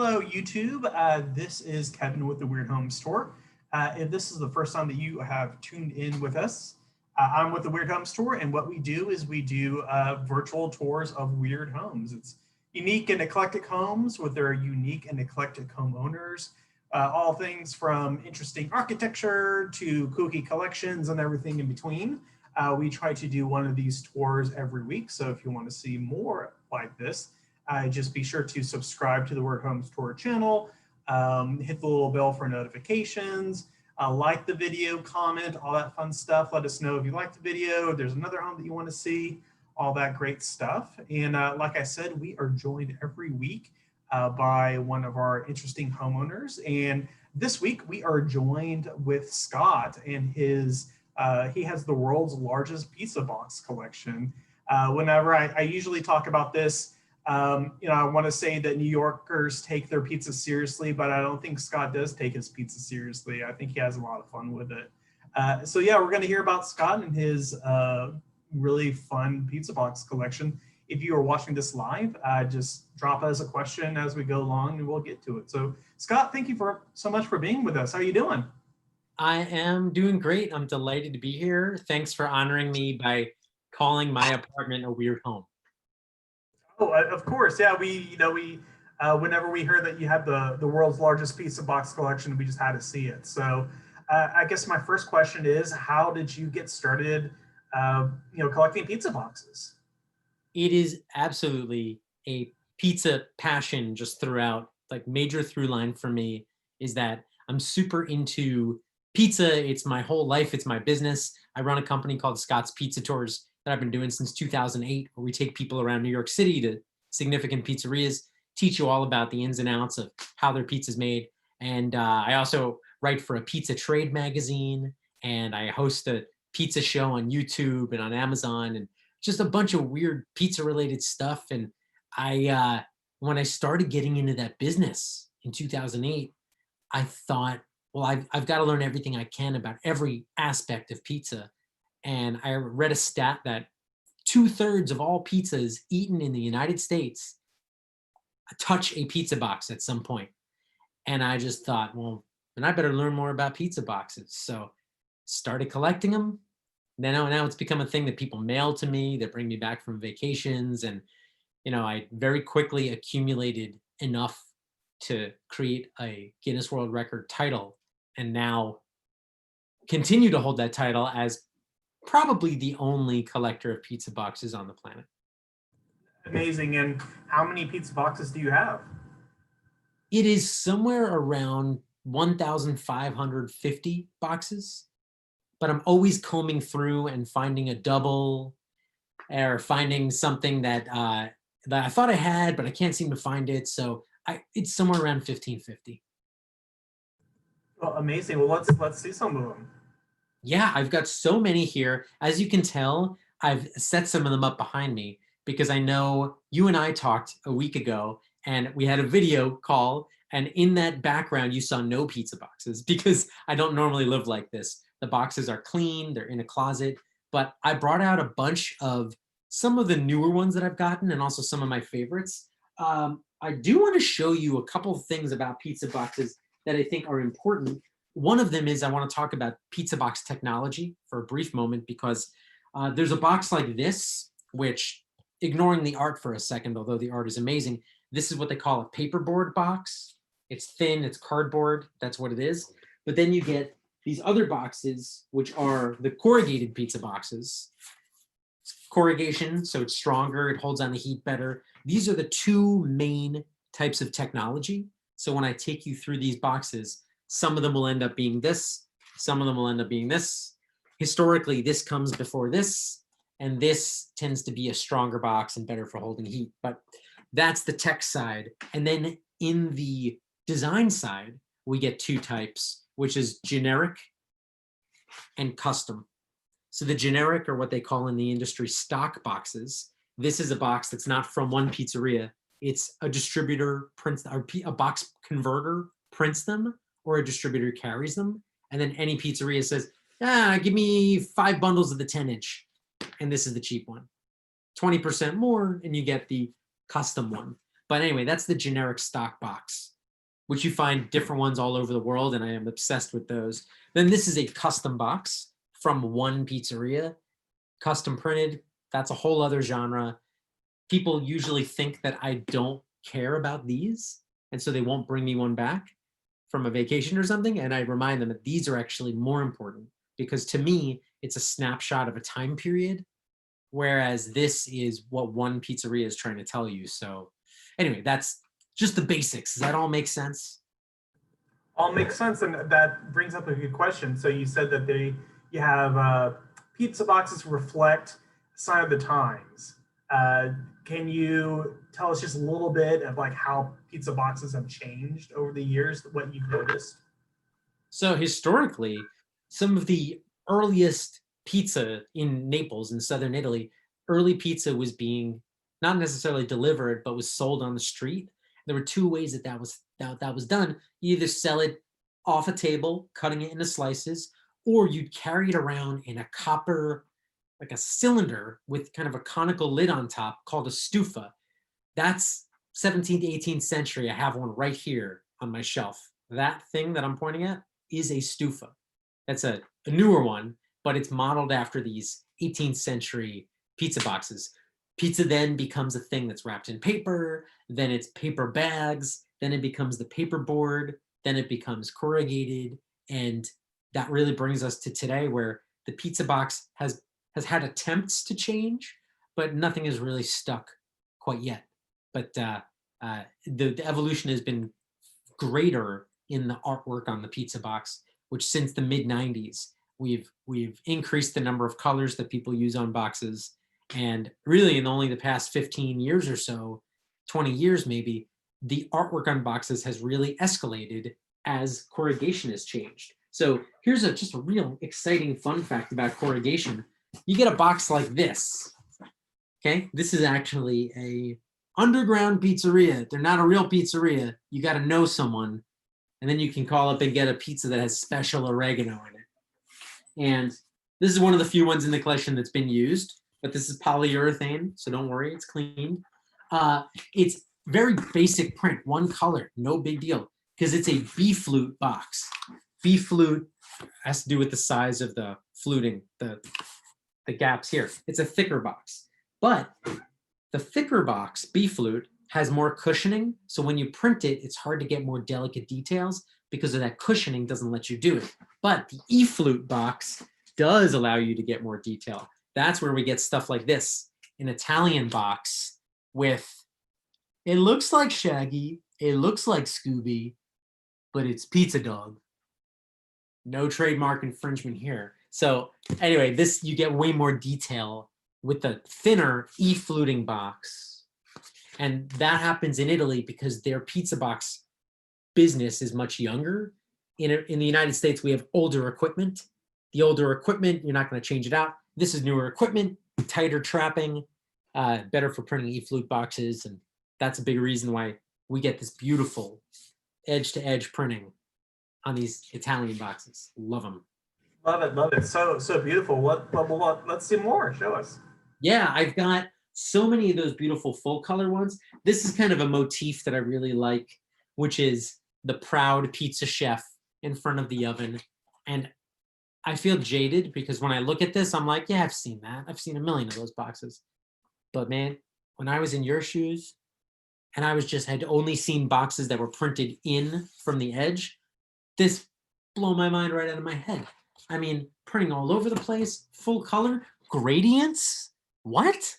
Hello, YouTube. This is Kevin with the Weird Home Store. If this is the first time that you have tuned in with us, I'm with the Weird Home Store, and what we do is we do virtual tours of weird homes. It's unique and eclectic homes with their unique and eclectic homeowners. All things from interesting architecture to kooky collections and everything in between. We try to do one of these tours every week, so if you want to see more like this, just be sure to subscribe to the Weird Home Store channel, hit the little bell for notifications, like the video, comment, all that fun stuff. Let us know if you like the video, if there's another home that you want to see, all that great stuff. And like I said, we are joined every week by one of our interesting homeowners. And this week we are joined with Scott and his, he has the world's largest pizza box collection. Whenever I usually talk about this, I want to say that New Yorkers take their pizza seriously, but I don't think Scott does take his pizza seriously. I think he has a lot of fun with it. So yeah, we're going to hear about Scott and his really fun pizza box collection. If you are watching this live, just drop us a question as we go along and we'll get to it. So Scott, thank you so much for being with us. How are you doing? I am doing great. I'm delighted to be here. Thanks for honoring me by calling my apartment a weird home. Oh, of course. Yeah, whenever we heard that you had the world's largest pizza box collection, we just had to see it. So I guess my first question is, how did you get started, collecting pizza boxes? It is absolutely a pizza passion just throughout. Like, major through line for me is that I'm super into pizza. It's my whole life. It's my business. I run a company called Scott's Pizza Tours that I've been doing since 2008, where we take people around New York City to significant pizzerias, teach you all about the ins and outs of how their pizza's made. And I also write for a pizza trade magazine, and I host a pizza show on YouTube and on Amazon, and just a bunch of weird pizza related stuff. And when I started getting into that business in 2008, I thought, well, I've got to learn everything I can about every aspect of pizza. And I read a stat that 2/3 of all pizzas eaten in the United States touch a pizza box at some point. And I just thought, well, then I better learn more about pizza boxes. So started collecting them. Now it's become a thing that people mail to me, that bring me back from vacations. And, I very quickly accumulated enough to create a Guinness World Record title, and now continue to hold that title as probably the only collector of pizza boxes on the planet. Amazing. And how many pizza boxes do you have? It is somewhere around 1,550 boxes, but I'm always combing through and finding a double, or finding something that I thought I had, but I can't seem to find it. So it's somewhere around 1,550. Well, amazing. Well, let's see some of them. Yeah, I've got so many here. As you can tell, I've set some of them up behind me because I know you and I talked a week ago and we had a video call, and in that background you saw no pizza boxes because I don't normally live like this. The boxes are clean, they're in a closet, but I brought out a bunch of some of the newer ones that I've gotten and also some of my favorites. I do want to show you a couple of things about pizza boxes that I think are important. One of them is I want to talk about pizza box technology for a brief moment, because there's a box like this, which, ignoring the art for a second, although the art is amazing, this is what they call a paperboard box. It's thin, it's cardboard, that's what it is. But then you get these other boxes, which are the corrugated pizza boxes. It's corrugation, so it's stronger, it holds on the heat better. These are the two main types of technology. So when I take you through these boxes, some of them will end up being this, some of them will end up being this. Historically, this comes before this, and this tends to be a stronger box and better for holding heat. But that's the tech side. And then in the design side, we get two types, which is generic and custom. So the generic are what they call in the industry stock boxes. This is a box that's not from one pizzeria. It's a distributor prints, or a box converter prints them, or a distributor carries them. And then any pizzeria says, give me 5 bundles of the 10-inch. And this is the cheap one. 20% more, and you get the custom one. But anyway, that's the generic stock box, which you find different ones all over the world, and I am obsessed with those. Then this is a custom box from one pizzeria, custom printed. That's a whole other genre. People usually think that I don't care about these, and so they won't bring me one back from a vacation or something. And I remind them that these are actually more important, because to me, it's a snapshot of a time period, whereas this is what one pizzeria is trying to tell you. So anyway, that's just the basics. Does that all make sense? All makes sense, and that brings up a good question. So you said that you have pizza boxes reflect sign of the times. Can you tell us just a little bit of like how pizza boxes have changed over the years, what you've noticed? So historically, some of the earliest pizza in Naples in southern Italy, early pizza was being not necessarily delivered, but was sold on the street. There were two ways that that was done. You either sell it off a table, cutting it into slices, or you'd carry it around in a copper, like a cylinder with kind of a conical lid on top called a stufa. That's 17th, 18th century. I have one right here on my shelf. That thing that I'm pointing at is a stufa. That's a newer one, but it's modeled after these 18th century pizza boxes. Pizza then becomes a thing that's wrapped in paper, then it's paper bags, then it becomes the paper board, then it becomes corrugated, and that really brings us to today, where the pizza box has had attempts to change, but nothing has really stuck quite yet. But the evolution has been greater in the artwork on the pizza box, which since the mid 90s, we've increased the number of colors that people use on boxes. And really in only the past 15 years or so, 20 years maybe, the artwork on boxes has really escalated as corrugation has changed. So here's just a real exciting fun fact about corrugation. You get a box like this, okay? This is actually a underground pizzeria. They're not a real pizzeria. You got to know someone, and then you can call up and get a pizza that has special oregano in it. And this is one of the few ones in the collection that's been used, but this is polyurethane, so don't worry, it's clean. It's very basic print, one color, no big deal, because it's a B-flute box. B-flute has to do with the size of the fluting, the gaps here. It's a thicker box, but the thicker box, B-flute, has more cushioning. So when you print it, it's hard to get more delicate details because of that cushioning doesn't let you do it. But the E-flute box does allow you to get more detail. That's where we get stuff like this, an Italian box with, it looks like Shaggy, it looks like Scooby, but it's Pizza Dog. No trademark infringement here. So anyway, this, you get way more detail with the thinner E-fluting box. And that happens in Italy because their pizza box business is much younger. In the United States, we have older equipment. The older equipment, you're not going to change it out. This is newer equipment, tighter trapping, better for printing E-flute boxes. And that's a big reason why we get this beautiful edge-to-edge printing on these Italian boxes. Love them. Love it, love it. So beautiful. Let's see more. Show us. Yeah, I've got so many of those beautiful full color ones. This is kind of a motif that I really like, which is the proud pizza chef in front of the oven. And I feel jaded because when I look at this, I'm like, yeah, I've seen that. I've seen a million of those boxes. But man, when I was in your shoes and had only seen boxes that were printed in from the edge, this blew my mind right out of my head. I mean, printing all over the place, full color, gradients. What?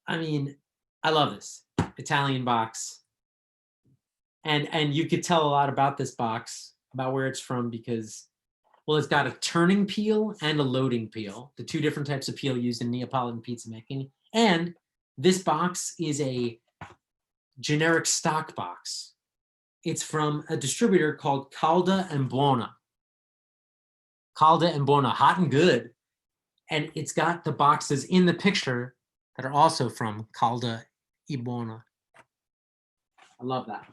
I mean, I love this Italian box. And you could tell a lot about this box, about where it's from, because, well, it's got a turning peel and a loading peel, the two different types of peel used in Neapolitan pizza making. And this box is a generic stock box. It's from a distributor called Calda and Buona. Calda and Buona, hot and good. And it's got the boxes in the picture that are also from Calda e Buona. I love that.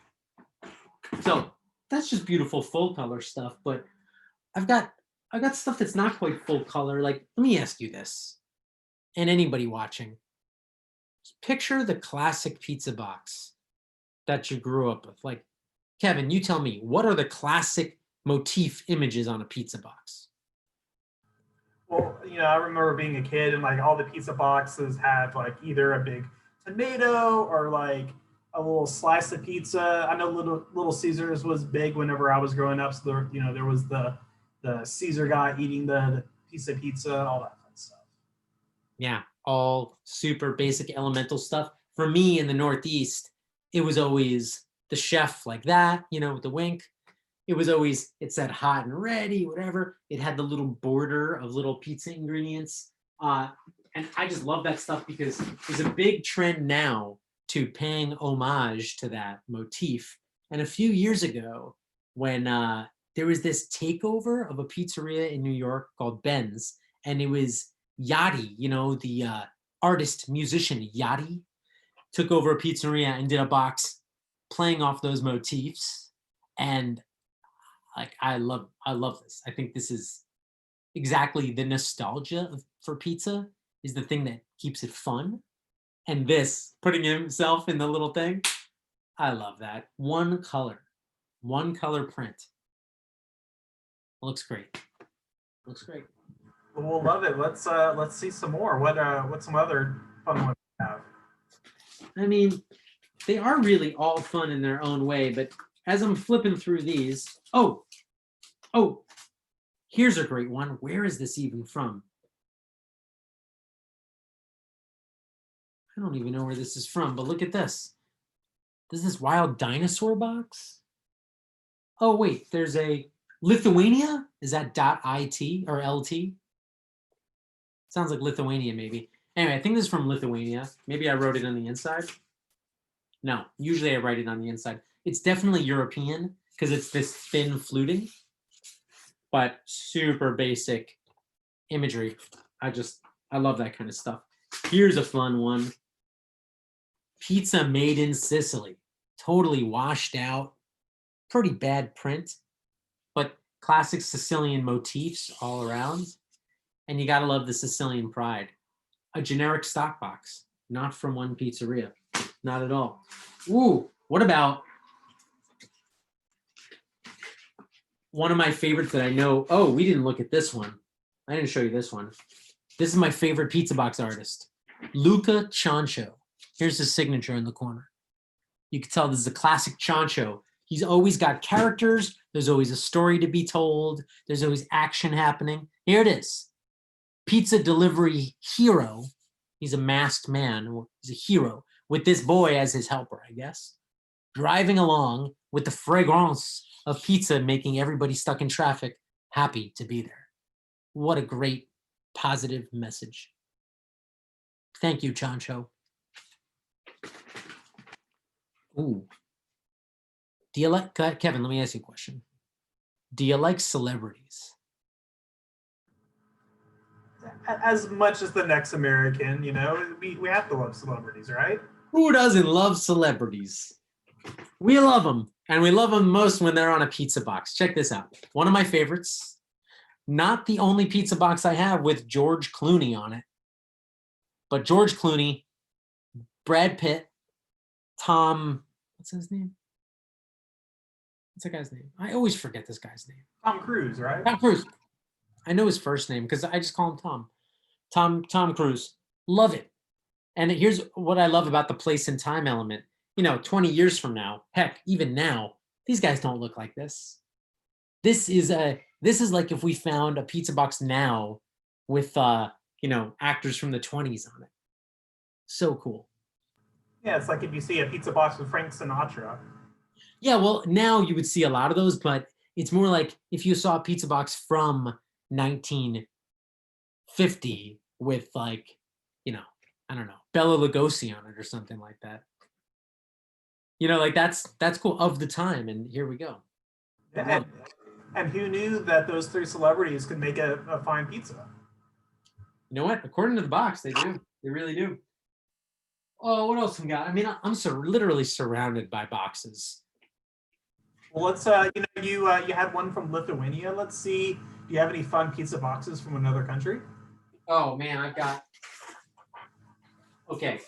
So that's just beautiful full color stuff, but I've got stuff that's not quite full color. Like, let me ask you this, and anybody watching. Picture the classic pizza box that you grew up with. Like, Kevin, you tell me, what are the classic motif images on a pizza box? Well, I remember being a kid and like all the pizza boxes had like either a big tomato or like a little slice of pizza. I know Little Caesars was big whenever I was growing up. So there was the Caesar guy eating the piece of pizza, all that fun stuff. Yeah, all super basic elemental stuff. For me in the Northeast, it was always the chef like that, with the wink. It was always, it said hot and ready, whatever. It had the little border of little pizza ingredients. And I just love that stuff because there's a big trend now to paying homage to that motif. And a few years ago, when there was this takeover of a pizzeria in New York called Ben's, and it was Yachty, the artist, musician Yachty, took over a pizzeria and did a box playing off those motifs. And like, I love this. I think this is exactly the nostalgia for pizza is the thing that keeps it fun. And this, putting himself in the little thing, I love that. One color print. Looks great. Looks great. We'll love it. Let's see some more. What's some other fun ones we have? I mean, they are really all fun in their own way, but as I'm flipping through these, oh, here's a great one. Where is this even from? I don't even know where this is from, but look at this. There's this wild dinosaur box. Oh, wait, there's a Lithuania? Is that .it or LT? Sounds like Lithuania, maybe. Anyway, I think this is from Lithuania. Maybe I wrote it on the inside. No, usually I write it on the inside. It's definitely European because it's this thin fluting, but super basic imagery. I love that kind of stuff. Here's a fun one. Pizza made in Sicily. Totally washed out. Pretty bad print, but classic Sicilian motifs all around. And you gotta love the Sicilian pride. A generic stock box, not from one pizzeria. Not at all. Ooh, what about one of my favorites that I know? Oh, we didn't look at this one. I didn't show you this one. This is my favorite pizza box artist, Luca Ciancio. Here's his signature in the corner. You can tell this is a classic Ciancio. He's always got characters. There's always a story to be told. There's always action happening. Here it is. Pizza delivery hero. He's a masked man. He's a hero with this boy as his helper, I guess. Driving along with the fragrance of pizza, making everybody stuck in traffic happy to be there. What a great positive message. Thank you, Ciancio. Ooh. Do you like, Kevin, let me ask you a question. Do you like celebrities? As much as the next American, we have to love celebrities, right? Who doesn't love celebrities? We love them, and we love them most when they're on a pizza box. Check this out. One of my favorites, not the only pizza box I have with George Clooney on it, but George Clooney, Brad Pitt, Tom, what's his name? What's that guy's name? I always forget this guy's name. Tom Cruise, right? Tom Cruise. I know his first name because I just call him Tom. Tom Cruise. Love it. And here's what I love about the place and time element. 20 years from now, heck, even now, these guys don't look like this. This is like if we found a pizza box now with actors from the 20s on it. So cool. Yeah, it's like if you see a pizza box with Frank Sinatra. Yeah, well, now you would see a lot of those, but it's more like if you saw a pizza box from 1950 with I don't know, Bela Lugosi on it or something like that. That's cool of the time, and here we go. And who knew that those three celebrities could make a fine pizza? You know what? According to the box, they do. They really do. Oh, what else we got? I mean, I'm literally surrounded by boxes. Well, let's you had one from Lithuania. Let's see. Do you have any fun pizza boxes from another country? Oh man, I've got. Okay,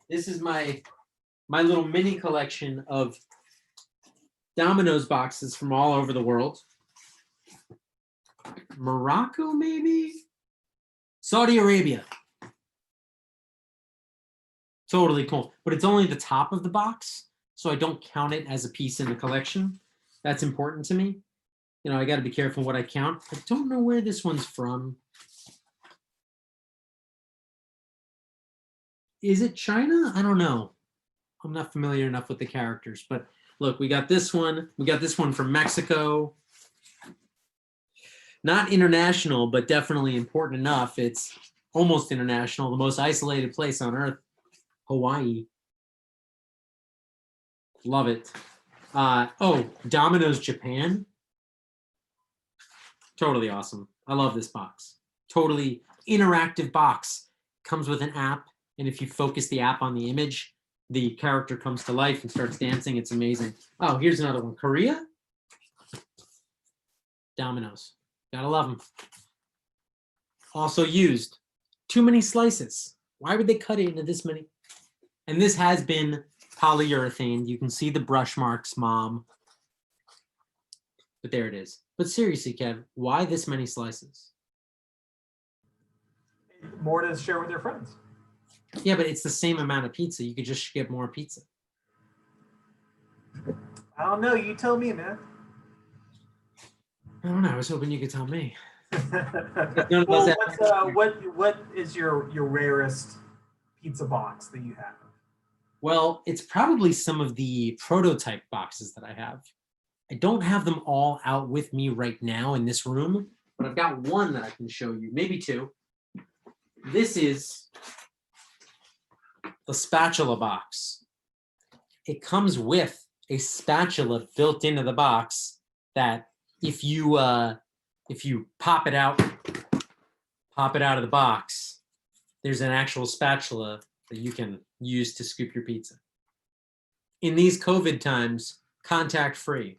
This is my little mini collection of Domino's boxes from all over the world. Morocco, maybe? Saudi Arabia. Totally cool. But it's only the top of the box, so I don't count it as a piece in the collection. That's important to me. You know, I got to be careful what I count. I don't know where this one's from. Is it China? I don't know. I'm not familiar enough with the characters, but look, we got this one. We got this one from Mexico. Not international, but definitely important enough. It's almost international, the most isolated place on earth, Hawaii. Love it. Oh, Domino's Japan. Totally awesome. I love this box. Totally interactive box. Comes with an app, and if you focus the app on the image, the character comes to life and starts dancing. It's amazing. Oh, here's another one. Korea. Domino's. Gotta love them. Also used. Too many slices. Why would they cut it into this many? And this has been polyurethane. You can see the brush marks, Mom. But there it is. But seriously, Kev, why this many slices? More to share with your friends. Yeah, but it's the same amount of pizza. You could just get more pizza. I don't know. You tell me, man. I don't know. I was hoping you could tell me. Well, what is your rarest pizza box that you have? Well, it's probably some of the prototype boxes that I have. I don't have them all out with me right now in this room, but I've got one that I can show you, maybe two. This is the spatula box. It comes with a spatula built into the box that if you pop it out of the box, there's an actual spatula that you can use to scoop your pizza. In these COVID times, contact free.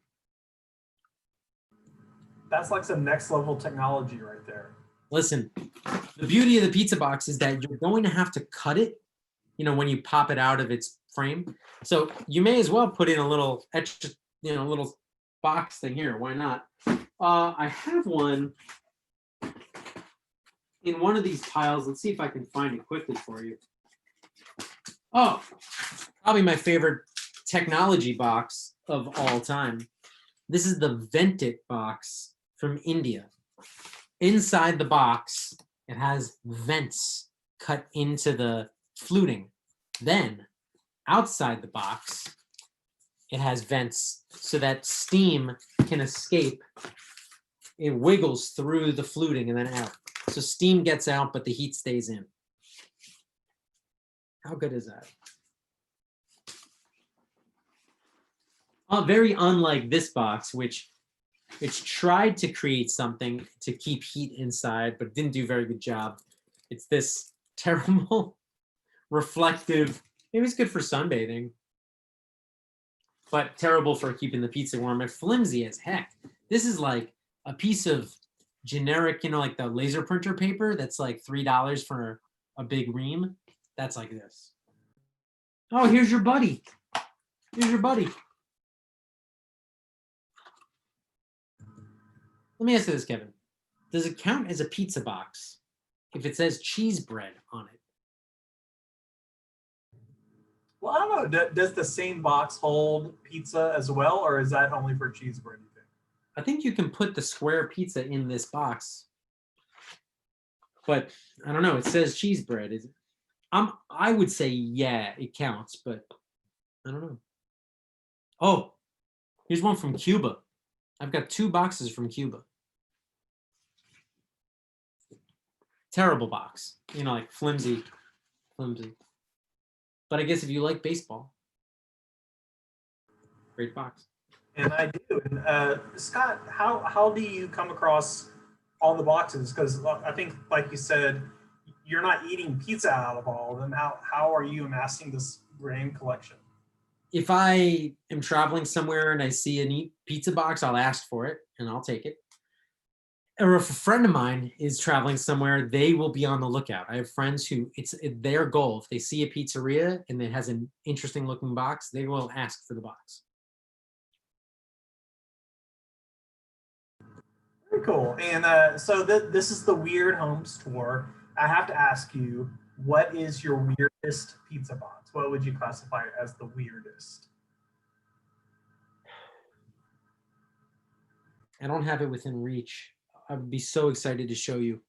That's like some next level technology right there. Listen, the beauty of the pizza box is that you're going to have to cut it, you know, when you pop it out of its frame. So you may as well put in a little extra, you know, little box thing here. Why not? I have one in one of these piles. Let's see if I can find it quickly for you. Oh, probably my favorite technology box of all time. This is the Ventit box from India. Inside the box, it has vents cut into the fluting. Then, outside the box, it has vents so that steam can escape. It wiggles through the fluting and then out. So steam gets out, but the heat stays in. How good is that? Very unlike this box, which it's tried to create something to keep heat inside, but didn't do a very good job. It's this terrible, reflective, maybe it's good for sunbathing, but terrible for keeping the pizza warm and flimsy as heck. This is like a piece of generic, you know, like the laser printer paper that's like $3 for a big ream. That's like this. Oh, here's your buddy. Here's your buddy. Let me ask you this, Kevin. Does it count as a pizza box if it says cheese bread on it? Well, I don't know. Does the same box hold pizza as well, or is that only for cheese bread, you think? I think you can put the square pizza in this box. But I don't know. It says cheese bread. I would say, yeah, it counts, but I don't know. Oh, here's one from Cuba. I've got 2 boxes from Cuba. Terrible box. You know, like flimsy. But I guess if you like baseball, great box. And I do. And Scott, how do you come across all the boxes? Because I think, like you said, you're not eating pizza out of all of them. How are you amassing this grand collection? If I am traveling somewhere and I see a neat pizza box, I'll ask for it and I'll take it. or if a friend of mine is traveling somewhere, they will be on the lookout. I have friends who it's their goal. If they see a pizzeria and it has an interesting looking box, they will ask for the box. Very cool. And so this is the Weird Homes tour. I have to ask you, what is your weirdest pizza box? What would you classify it as the weirdest? I don't have it within reach. I would be so excited to show you.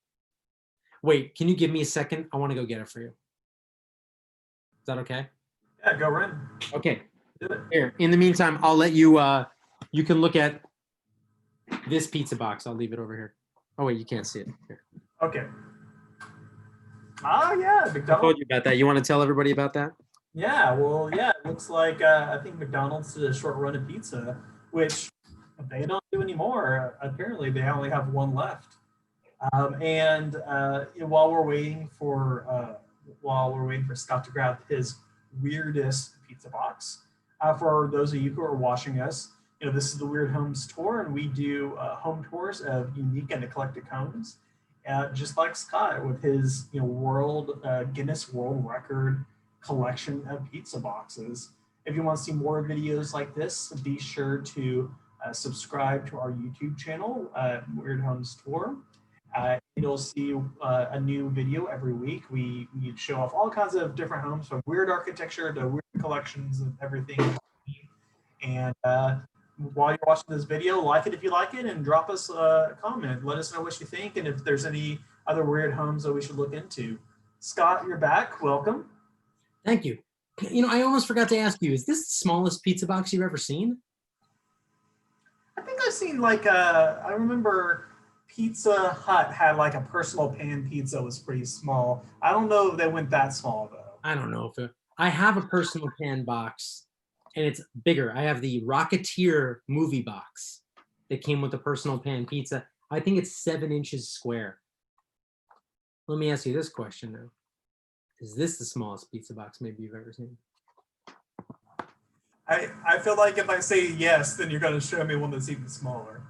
Wait, can you give me a second? I want to go get it for you. Is that okay? Yeah, go run. Okay. Do it. Here. In the meantime, I'll let you. You can look at this pizza box. I'll leave it over here. Oh wait, you can't see it. Here. Okay. Ah, yeah, I McDonald's. told you about that. You want to tell everybody about that? Yeah, well, yeah, it looks like I think McDonald's did a short run of pizza, which they don't do anymore. Apparently, they only have one left. And while we're waiting for Scott to grab his weirdest pizza box, for those of you who are watching us, this is the Weird Homes tour, and we do home tours of unique and eclectic homes, just like Scott with his Guinness World Record collection of pizza boxes. If you want to see more videos like this, be sure to subscribe to our YouTube channel, Weird Homes Tour. You'll see a new video every week. We show off all kinds of different homes, from weird architecture to weird collections and everything. And while you're watching this video, like it if you like it, and drop us a comment. Let us know what you think, and if there's any other weird homes that we should look into. Scott, you're back. Welcome. Thank you. I almost forgot to ask you, is this the smallest pizza box you've ever seen? I think I've seen I remember Pizza Hut had like a personal pan pizza, was pretty small. I don't know if they went that small though. I don't know if I have a personal pan box and it's bigger. I have the Rocketeer movie box that came with the personal pan pizza. I think it's 7 inches square. Let me ask you this question now. Is this the smallest pizza box maybe you've ever seen? I feel like if I say yes, then you're going to show me one that's even smaller.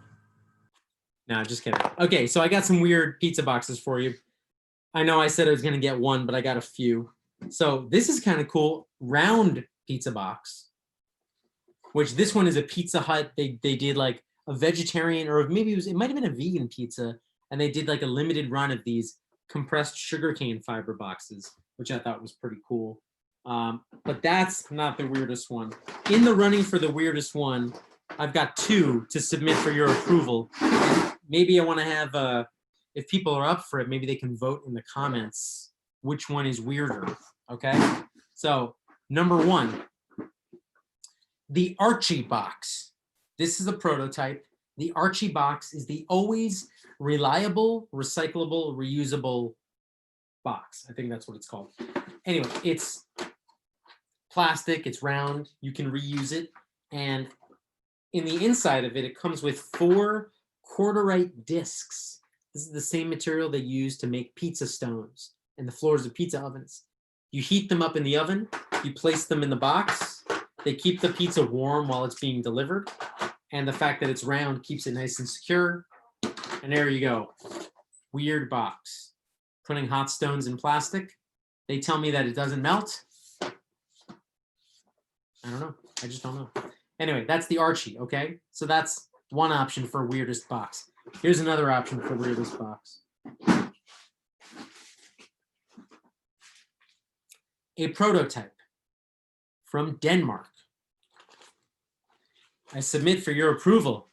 No, just kidding. Okay, so I got some weird pizza boxes for you. I know I said I was going to get one, but I got a few. So this is kind of cool. Round pizza box, which this one is a Pizza Hut. They did like a vegetarian, or maybe it might have been a vegan pizza, and they did like a limited run of these compressed sugarcane fiber boxes, which I thought was pretty cool. But that's not the weirdest one. In the running for the weirdest one, I've got 2 to submit for your approval. Maybe I want to have, if people are up for it, maybe they can vote in the comments which one is weirder, okay? So, number 1, the Archie box. This is a prototype. The Archie box is the always reliable, recyclable, reusable box. I think that's what it's called. Anyway, it's plastic, it's round, you can reuse it, and in the inside of it, it comes with 4 quarterite discs. This is the same material they use to make pizza stones and the floors of pizza ovens. You heat them up in the oven, you place them in the box, they keep the pizza warm while it's being delivered, and the fact that it's round keeps it nice and secure. And there you go. Weird box. Putting hot stones in plastic. They tell me that it doesn't melt. I don't know. I just don't know. Anyway, that's the Archie, okay? So that's one option for weirdest box. Here's another option for weirdest box. A prototype from Denmark. I submit for your approval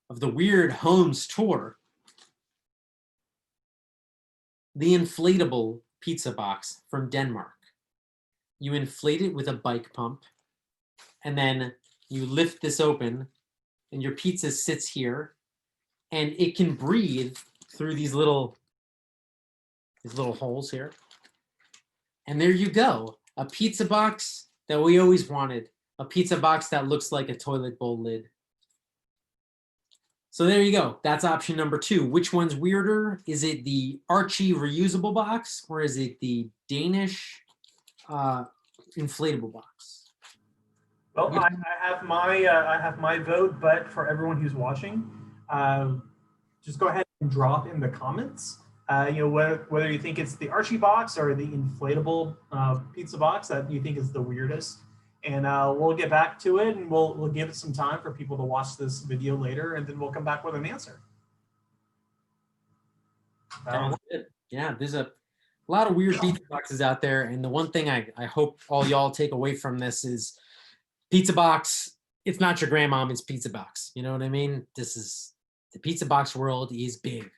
of the Weird Homes tour. The inflatable pizza box from Denmark. You inflate it with a bike pump, and then you lift this open, and your pizza sits here, and it can breathe through these little holes here. And there you go, a pizza box that we always wanted, a pizza box that looks like a toilet bowl lid. So there you go. That's option number 2. Which one's weirder? Is it the Archie reusable box, or is it the Danish inflatable box? Well, I have my vote, but for everyone who's watching, just go ahead drop in the comments. Whether you think it's the Archie box or the inflatable pizza box that you think is the weirdest. And we'll get back to it, and we'll give it some time for people to watch this video later, and then we'll come back with an answer. Sounds good. Yeah, there's a lot of weird pizza boxes out there, and the one thing I hope all y'all take away from this is pizza box. It's not your grandmama's pizza box. You know what I mean? This is the pizza box world is big.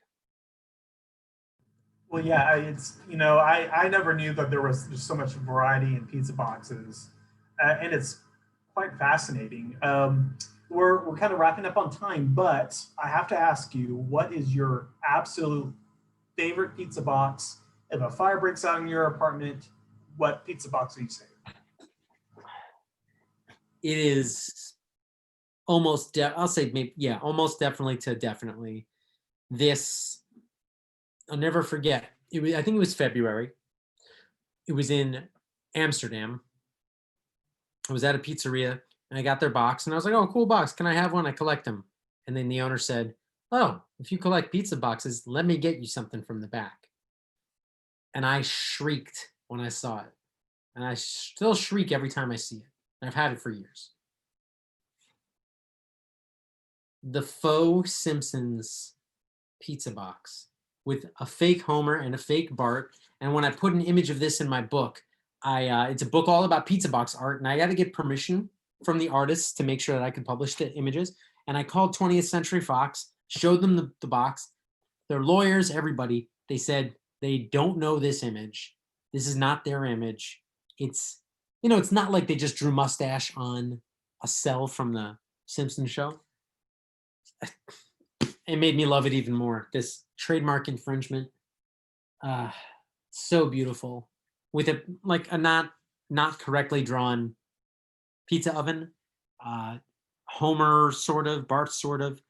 Well, yeah, I never knew that there was just so much variety in pizza boxes, and it's quite fascinating. We're kind of wrapping up on time, but I have to ask you, what is your absolute favorite pizza box? If a fire breaks out in your apartment, what pizza box do you say? It is almost, I'll say maybe, yeah, almost definitely to definitely. This, I'll never forget. I think it was February. It was in Amsterdam. I was at a pizzeria and I got their box and I was like, oh, cool box. Can I have one? I collect them. And then the owner said, oh, if you collect pizza boxes, let me get you something from the back. And I shrieked when I saw it. And I still shriek every time I see it. And I've had it for years. The faux Simpsons pizza box with a fake Homer and a fake Bart. And when I put an image of this in my book, it's a book all about pizza box art, and I got to get permission from the artists to make sure that I could publish the images. And I called 20th Century Fox, showed them the box. Their lawyers, everybody, they said they don't know this image. This is not their image. It's, it's not like they just drew mustache on a cell from the Simpsons show. It made me love it even more. This trademark infringement, so beautiful, with a not correctly drawn pizza oven, Homer sort of, Bart sort of,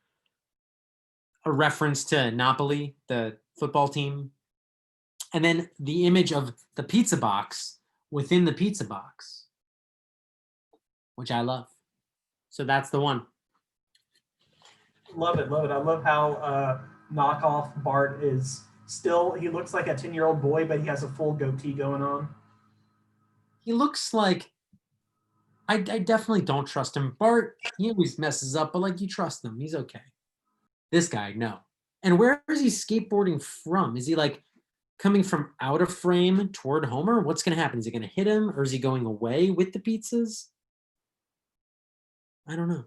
a reference to Napoli, the football team, and then the image of the pizza box within the pizza box, which I love. So that's the one. Love it, love it. I love how knockoff Bart is still, he looks like a 10-year-old boy, but he has a full goatee going on. He looks like, I definitely don't trust him. Bart, he always messes up, but like you trust him. He's okay. This guy, no. And where is he skateboarding from? Is he like coming from out of frame toward Homer? What's going to happen? Is he going to hit him, or is he going away with the pizzas? I don't know.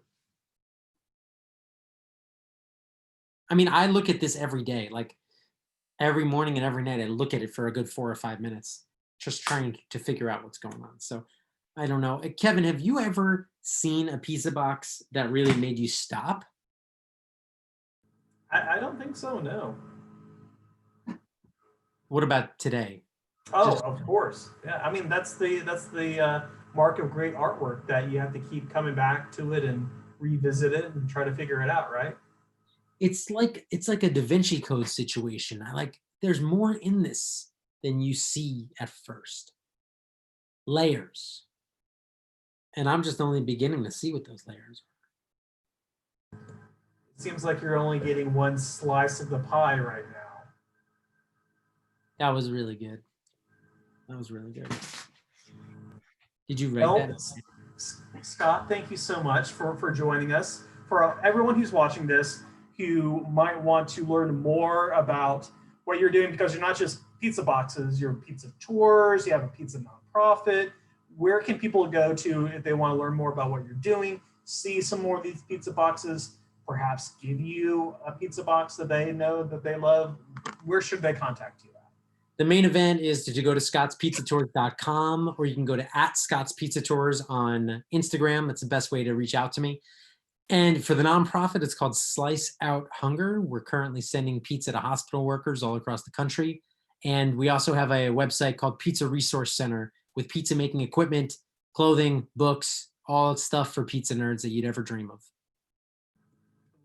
I mean, I look at this every day, like every morning and every night. I look at it for a good 4 or 5 minutes, just trying to figure out what's going on. So I don't know. Kevin, have you ever seen a pizza box that really made you stop? I don't think so, no. What about today? Oh, of course. Yeah, I mean, that's the mark of great artwork, that you have to keep coming back to it and revisit it and try to figure it out, right? It's like a Da Vinci Code situation. There's more in this than you see at first. Layers. And I'm just only beginning to see what those layers are. It seems like you're only getting one slice of the pie right now. That was really good. That was really good. Did you write that? Scott, thank you so much for joining us. For everyone who's watching this, who might want to learn more about what you're doing, because you're not just pizza boxes, you're pizza tours, you have a pizza nonprofit. Where can people go to if they want to learn more about what you're doing, see some more of these pizza boxes, perhaps give you a pizza box that they know that they love? Where should they contact you at? The main event is to go to scottspizzatours.com, or you can go to @scottspizzatours on Instagram. That's the best way to reach out to me. And for the nonprofit, it's called Slice Out Hunger. We're currently sending pizza to hospital workers all across the country. And we also have a website called Pizza Resource Center with pizza making equipment, clothing, books, all stuff for pizza nerds that you'd ever dream of.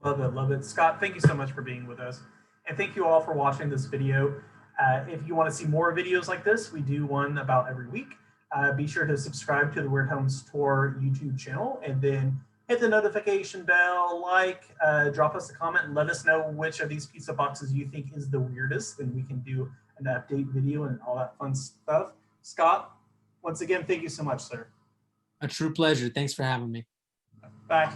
Love it, love it. Scott, thank you so much for being with us. And thank you all for watching this video. If you want to see more videos like this, we do one about every week. Be sure to subscribe to the Weird Homes Tour YouTube channel, and then hit the notification bell, drop us a comment, and let us know which of these pizza boxes you think is the weirdest, and we can do an update video and all that fun stuff. Scott, once again, thank you so much, sir. A true pleasure. Thanks for having me. Bye.